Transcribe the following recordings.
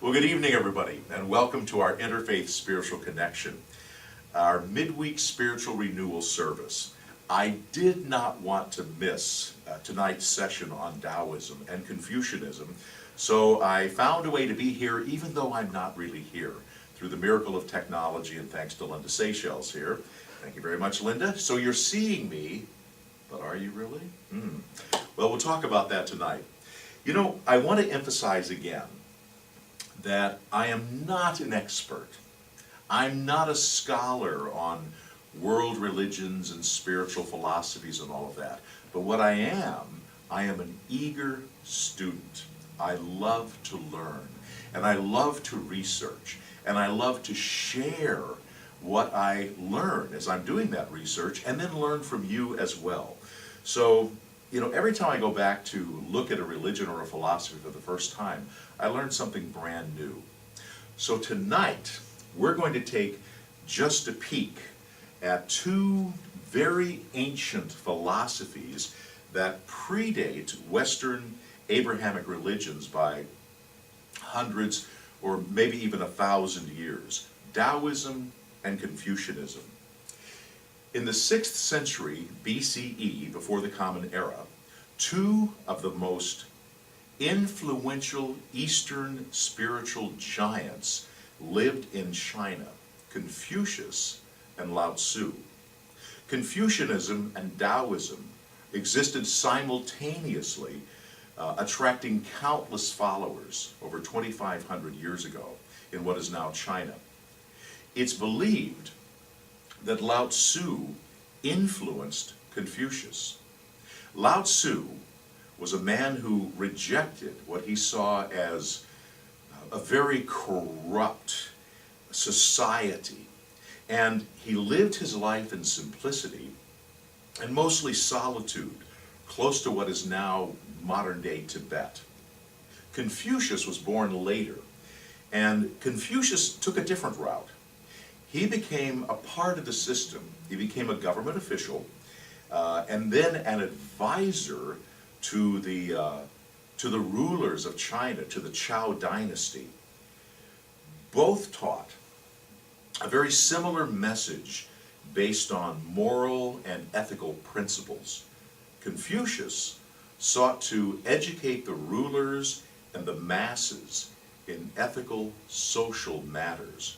Well, good evening, everybody, and welcome to our Interfaith Spiritual Connection, our midweek spiritual renewal service. I did not want to miss tonight's session on Taoism and Confucianism, so I found a way to be here even though I'm not really here, through the miracle of technology and thanks to Linda Seychelles here. Thank you very much, Linda. So you're seeing me, but are you really? Well, we'll talk about that tonight. You know, I want to emphasize again that I am not an expert. I'm not a scholar on world religions and spiritual philosophies and all of that. But what I am an eager student. I love to learn, and I love to research, and I love to share what I learn as I'm doing that research, and then learn from you as well. So, you know, every time I go back to look at a religion or a philosophy for the first time, I learned something brand new. So tonight, we're going to take just a peek at two very ancient philosophies that predate Western Abrahamic religions by hundreds or maybe even 1,000 years: Taoism and Confucianism. In the 6th century BCE, before the Common Era, two of the most influential Eastern spiritual giants lived in China: Confucius and Lao Tzu. Confucianism and Taoism existed simultaneously, attracting countless followers over 2,500 years ago in what is now China. It's believed that Lao Tzu influenced Confucius. Lao Tzu was a man who rejected what he saw as a very corrupt society, and he lived his life in simplicity and mostly solitude, close to what is now modern-day Tibet. Confucius was born later, and Confucius took a different route. He became a part of the system. He became a government official, and then an advisor to the rulers of China, to the Zhou dynasty. Both taught a very similar message based on moral and ethical principles. Confucius sought to educate the rulers and the masses in ethical, social matters,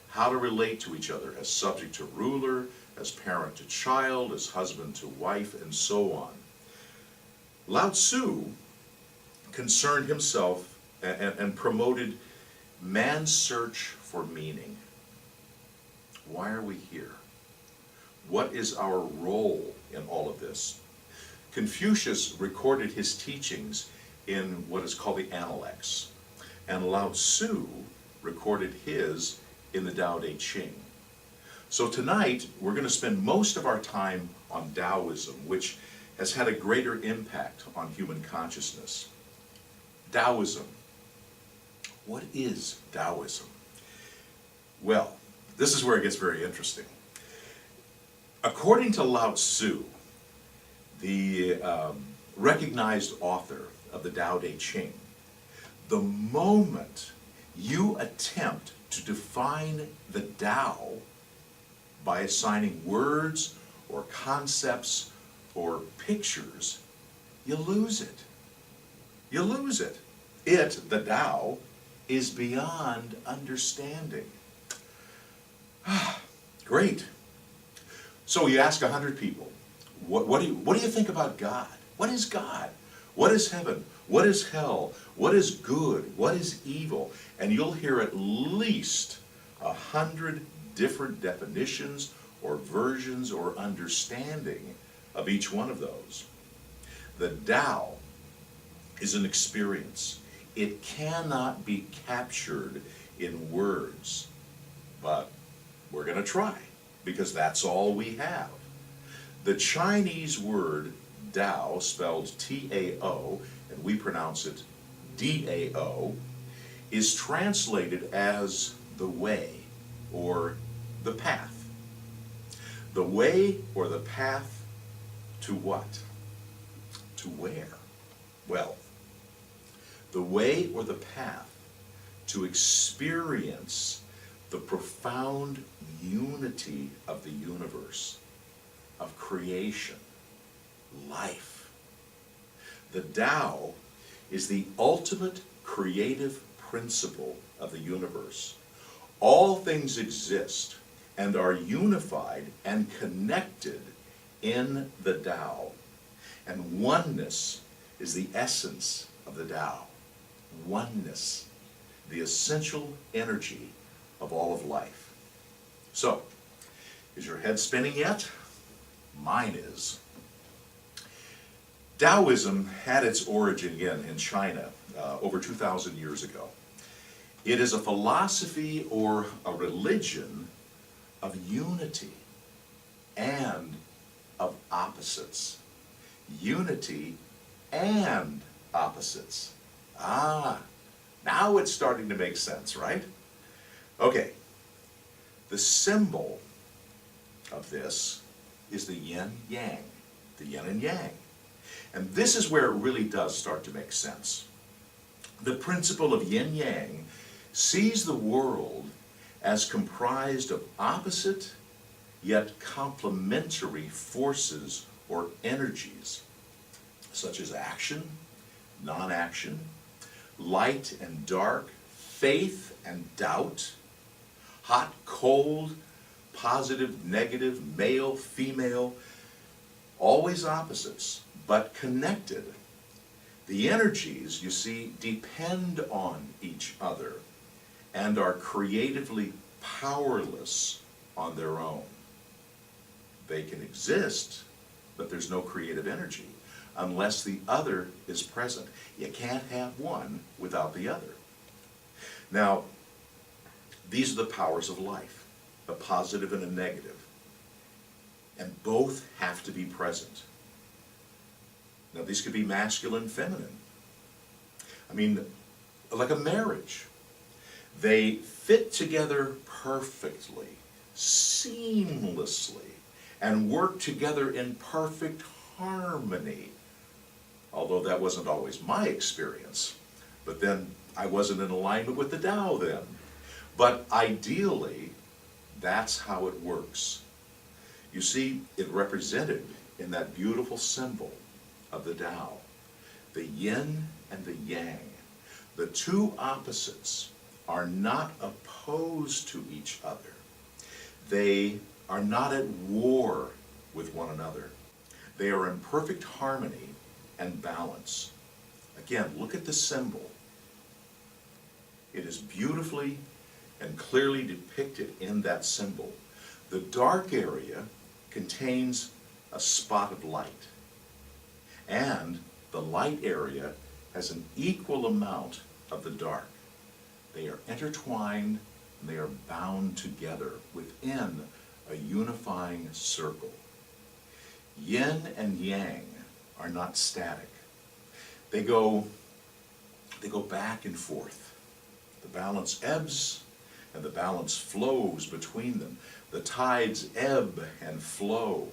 how to relate to each other as subject to ruler, as parent to child, as husband to wife, and so on. Lao Tzu concerned himself and promoted man's search for meaning. Why are we here? What is our role in all of this? Confucius recorded his teachings in what is called the Analects, and Lao Tzu recorded his in the Tao Te Ching. So tonight, we're going to spend most of our time on Taoism, which has had a greater impact on human consciousness. Taoism. What is Taoism? Well, this is where it gets very interesting. According to Lao Tzu, the recognized author of the Tao Te Ching, the moment you attempt to define the Tao by assigning words or concepts or pictures, you lose it. You lose it. It, the Tao, is beyond understanding. Great. So you ask 100 people, what do you think about God? What is God? What is heaven? What is hell? What is good? What is evil? And you'll hear at least 100 different definitions or versions or understanding of each one of those. The Tao is an experience. It cannot be captured in words, but we're going to try, because that's all we have. The Chinese word Tao, spelled T-A-O, and we pronounce it D-A-O, is translated as the way or the path. The way or the path to what? To where? Well, the way or the path to experience the profound unity of the universe, of creation, life. The Tao is the ultimate creative principle of the universe. All things exist and are unified and connected in the Tao. And oneness is the essence of the Tao. Oneness, the essential energy of all of life. So, is your head spinning yet? Mine is. Taoism had its origin again in China over 2,000 years ago. It is a philosophy or a religion of unity and of opposites. Unity and opposites. Now it's starting to make sense, right? Okay, the symbol of this is the yin-yang, the yin and yang. And this is where it really does start to make sense. The principle of yin-yang sees the world as comprised of opposite yet complementary forces or energies, such as action, non-action, light and dark, faith and doubt, hot, cold, positive, negative, male, female, always opposites, but connected. The energies, you see, depend on each other and are creatively powerless on their own. They can exist, but there's no creative energy unless the other is present. You can't have one without the other. Now, these are the powers of life, a positive and a negative, and both have to be present. Now, these could be masculine, feminine. I mean, like a marriage. They fit together perfectly, seamlessly, and work together in perfect harmony. Although that wasn't always my experience. But then I wasn't in alignment with the Tao then. But ideally, that's how it works. You see, it represented in that beautiful symbol of the Tao, the yin and the yang. The two opposites are not opposed to each other. They are not at war with one another. They are in perfect harmony and balance. Again, look at the symbol. It is beautifully and clearly depicted in that symbol. The dark area contains a spot of light, and the light area has an equal amount of the dark. They are intertwined and they are bound together within a unifying circle. Yin and yang are not static. They go back and forth. The balance ebbs and the balance flows between them. The tides ebb and flow.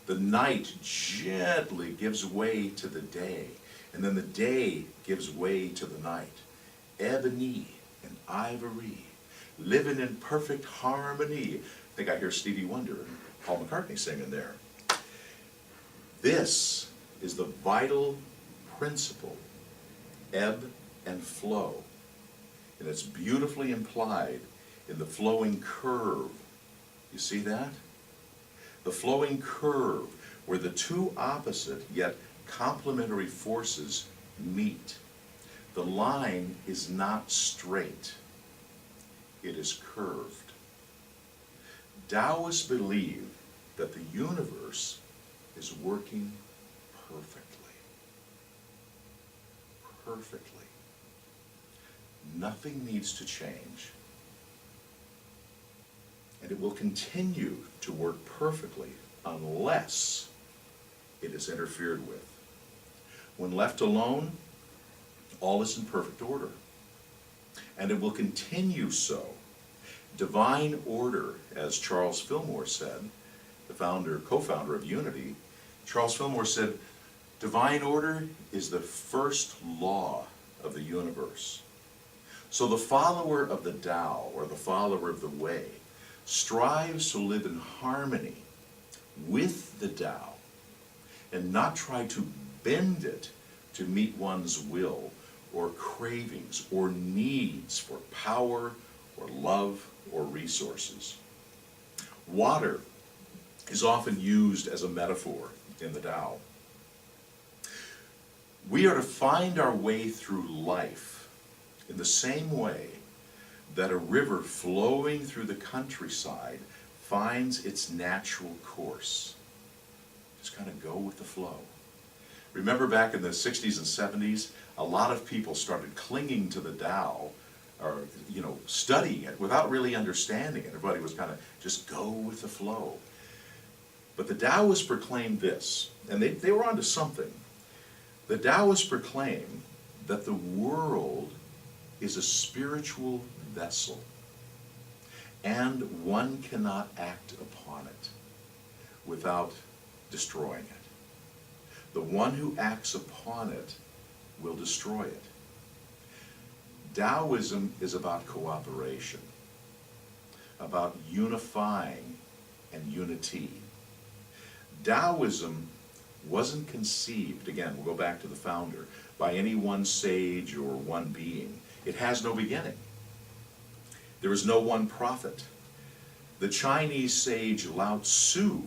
The night gently gives way to the day, and then the day gives way to the night. Ebony and ivory, living in perfect harmony. I think I hear Stevie Wonder and Paul McCartney singing there. This is the vital principle, ebb and flow. And it's beautifully implied in the flowing curve. You see that? The flowing curve where the two opposite yet complementary forces meet. The line is not straight. It is curved. Taoists believe that the universe is working perfectly. Perfectly. Nothing needs to change. And it will continue to work perfectly unless it is interfered with. When left alone, all is in perfect order. And it will continue so. Divine order, as Charles Fillmore said, the co-founder of Unity, Charles Fillmore said, divine order is the first law of the universe. So the follower of the Tao, or the follower of the way, strives to live in harmony with the Tao and not try to bend it to meet one's will or cravings or needs for power or love or resources. Water is often used as a metaphor in the Tao. We are to find our way through life in the same way that a river flowing through the countryside finds its natural course. Just kind of go with the flow. Remember back in the 60s and 70s, a lot of people started clinging to the Tao, or studying it without really understanding it. Everybody was kind of just go with the flow. But the Taoists proclaimed this, and they were onto something. The Taoists proclaim that the world is a spiritual vessel, and one cannot act upon it without destroying it. The one who acts upon it will destroy it. Taoism is about cooperation, about unifying and unity. Taoism wasn't conceived, again, we'll go back to the founder, by any one sage or one being. It has no beginning. There is no one prophet. The Chinese sage Lao Tzu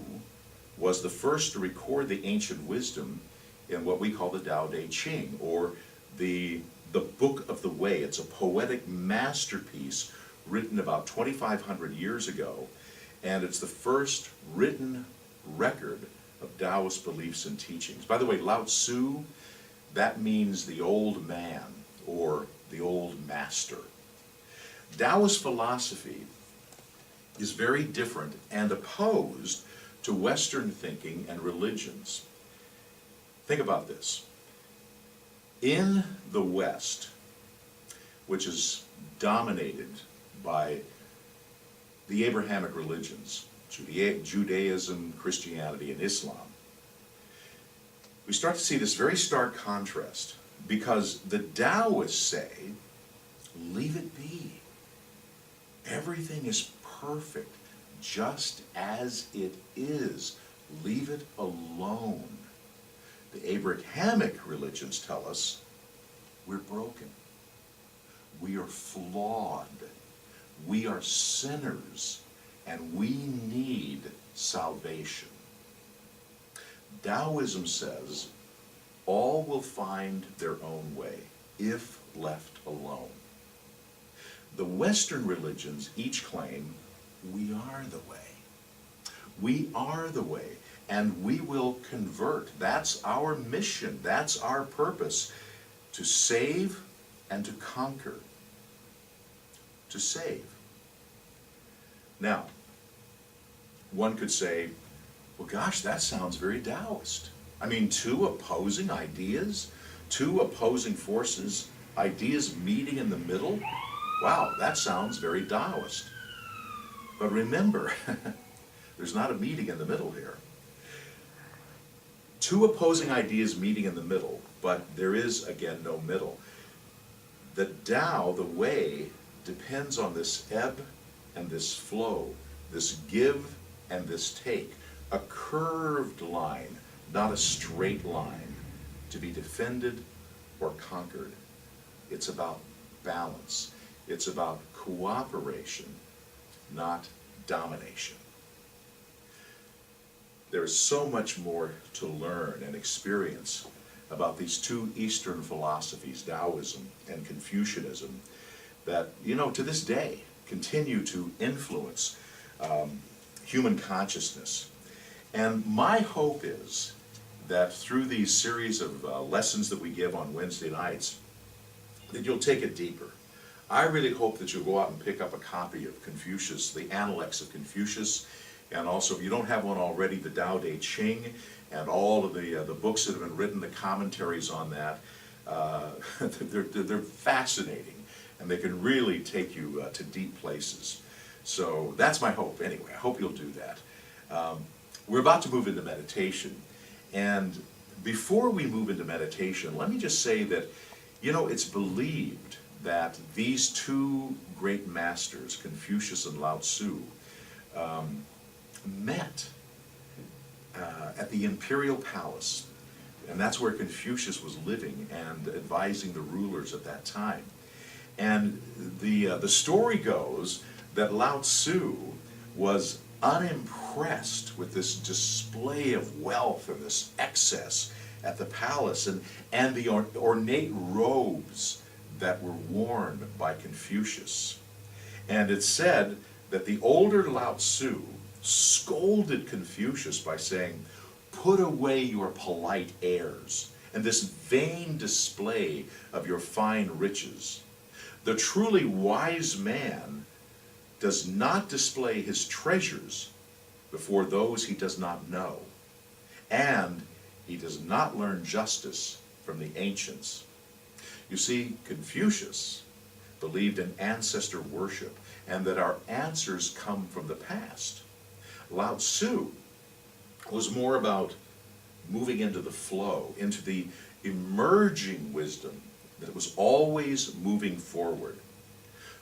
was the first to record the ancient wisdom in what we call the Tao Te Ching, or the Book of the Way. It's a poetic masterpiece written about 2,500 years ago, and it's the first written record of Taoist beliefs and teachings. By the way, Lao Tzu, that means the old man, or the old master. Taoist philosophy is very different and opposed to Western thinking and religions. Think about this. In the West, which is dominated by the Abrahamic religions, Judaism, Christianity, and Islam, we start to see this very stark contrast, because the Taoists say, leave it be. Everything is perfect, just as it is. Leave it alone. The Abrahamic religions tell us we're broken. We are flawed. We are sinners, and we need salvation. Taoism says all will find their own way if left alone. The Western religions each claim we are the way. We are the way, and we will convert. That's our mission. That's our purpose, to save and to conquer. To save. Now, one could say, well, gosh, that sounds very Taoist. I mean, two opposing ideas, two opposing forces, ideas meeting in the middle. Wow, that sounds very Taoist. But remember, there's not a meeting in the middle here. Two opposing ideas meeting in the middle, but there is, again, no middle. The Tao, the way, depends on this ebb and this flow, this give and this take. A curved line, not a straight line, to be defended or conquered. It's about balance. It's about cooperation, not domination. There is so much more to learn and experience about these two Eastern philosophies, Taoism and Confucianism, that, to this day, continue to influence human consciousness. And my hope is that through these series of lessons that we give on Wednesday nights, that you'll take it deeper. I really hope that you'll go out and pick up a copy of Confucius, the Analects of Confucius, and also, if you don't have one already, the Tao Te Ching, and all of the books that have been written, the commentaries on that. They're fascinating, and they can really take you to deep places. So that's my hope anyway. I hope you'll do that. We're about to move into meditation, and before we move into meditation, let me just say that, it's believed that these two great masters, Confucius and Lao Tzu, met at the imperial palace. And that's where Confucius was living and advising the rulers at that time. And the story goes that Lao Tzu was unimpressed with this display of wealth and this excess at the palace and the ornate robes that were worn by Confucius. And it's said that the older Lao Tzu scolded Confucius by saying, "Put away your polite airs and this vain display of your fine riches. The truly wise man does not display his treasures before those he does not know, and he does not learn justice from the ancients." You see, Confucius believed in ancestor worship and that our answers come from the past. Lao Tzu was more about moving into the flow, into the emerging wisdom that was always moving forward.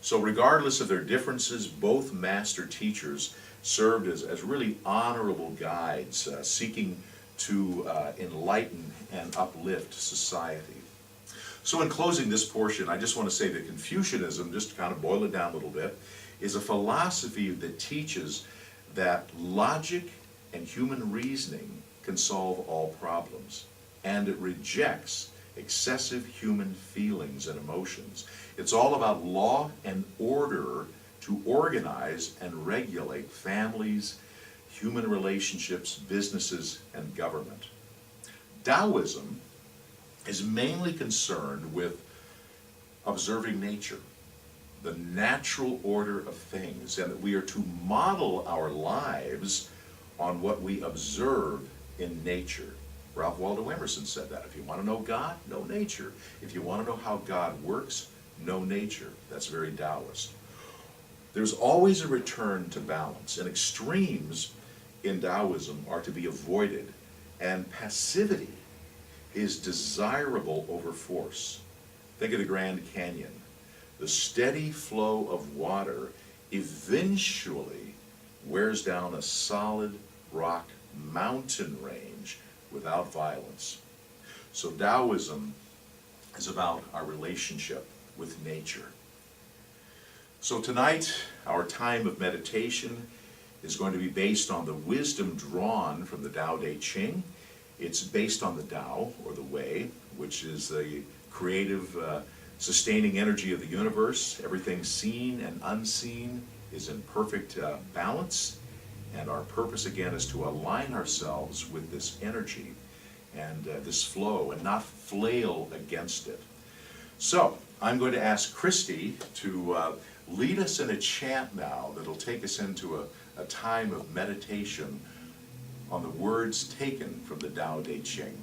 So regardless of their differences, both master teachers served as really honorable guides, seeking to enlighten and uplift society. So in closing this portion, I just want to say that Confucianism, just to kind of boil it down a little bit, is a philosophy that teaches that logic and human reasoning can solve all problems, and it rejects excessive human feelings and emotions. It's all about law and order to organize and regulate families, human relationships, businesses, and government. Taoism is mainly concerned with observing nature, the natural order of things, and that we are to model our lives on what we observe in nature. Ralph Waldo Emerson said that. If you want to know God, know nature. If you want to know how God works, know nature. That's very Taoist. There's always a return to balance, and extremes in Taoism are to be avoided, and passivity is desirable over force. Think of the Grand Canyon. The steady flow of water eventually wears down a solid rock mountain range without violence. So Taoism is about our relationship with nature. So tonight, our time of meditation is going to be based on the wisdom drawn from the Tao Te Ching. It's based on the Tao, or the Way, which is the creative, sustaining energy of the universe. Everything seen and unseen is in perfect balance, and our purpose again is to align ourselves with this energy and this flow and not flail against it. So I'm going to ask Christy to lead us in a chant now that'll take us into a time of meditation on the words taken from the Tao Te Ching.